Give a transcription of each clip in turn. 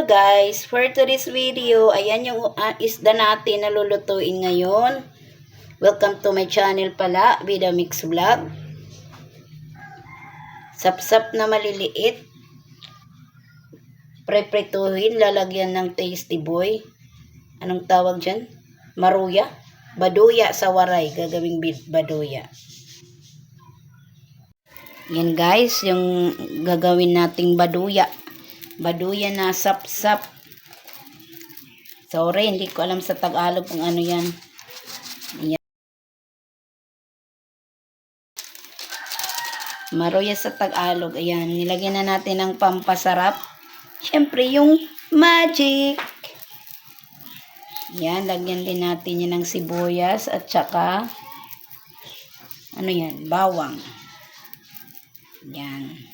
guys, for today's video, ayan yung isda natin na lulutuin ngayon. Welcome to my channel pala, Vida Mix Vlog. Sapsap na maliliit. Preprituhin, lalagyan ng tasty boy. Anong tawag dyan? Maruya? Baduya sa waray, gagawing baduya. Yan guys, yung gagawin nating baduya. Baduya na sapsap. Sorry, hindi ko alam sa Tagalog kung ano yan. Ayan. Maruya sa Tagalog. Ayan, nilagyan na natin ng pampasarap. Siyempre, yung magic. Ayan, lagyan din natin yan ng sibuyas at saka ano yan, bawang. Ayan.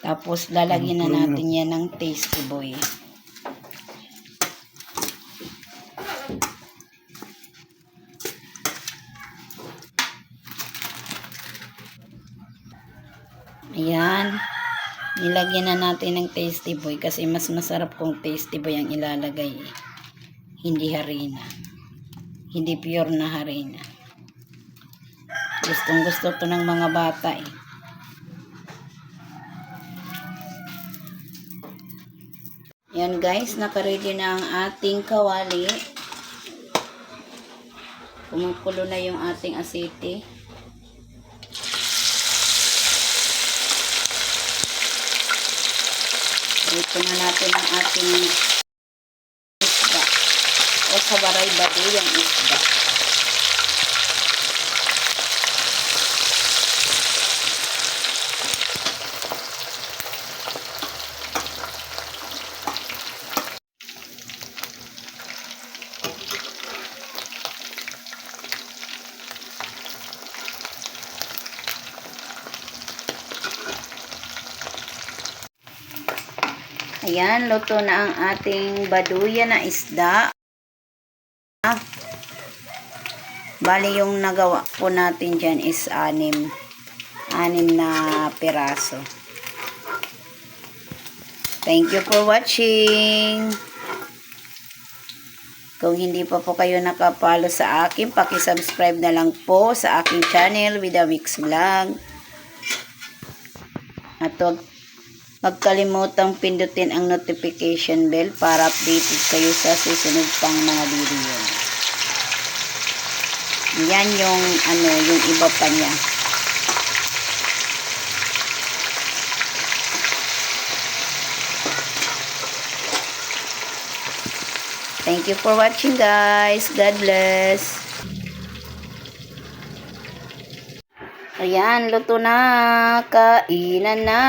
Tapos, lalagyan na natin yan ng tasty boy. Ayan. Nilagyan na natin ng tasty boy kasi mas masarap kung tasty boy ang ilalagay. Hindi harina. Hindi pure na harina. Gustong gusto to ng mga bata eh. Yan guys, nakaready na ang ating kawali. Kumukulo na yung ating asete. Ito na natin ang ating isda. O sa baray bato yung isda. Ayan, luto na ang ating baduya na isda. Bali yung nagawa po natin dyan is 6 na piraso. Thank you for watching. Kung hindi pa po kayo nakapalo sa akin, paki-subscribe na lang po sa aking channel, Vida Mix Vlog. At huwag kalimutang pindutin ang notification bell para updated kayo sa susunod pang mga video. Yan yung yung iba pa niya. Thank you for watching guys. God bless. Ayan, luto na. Kainan na.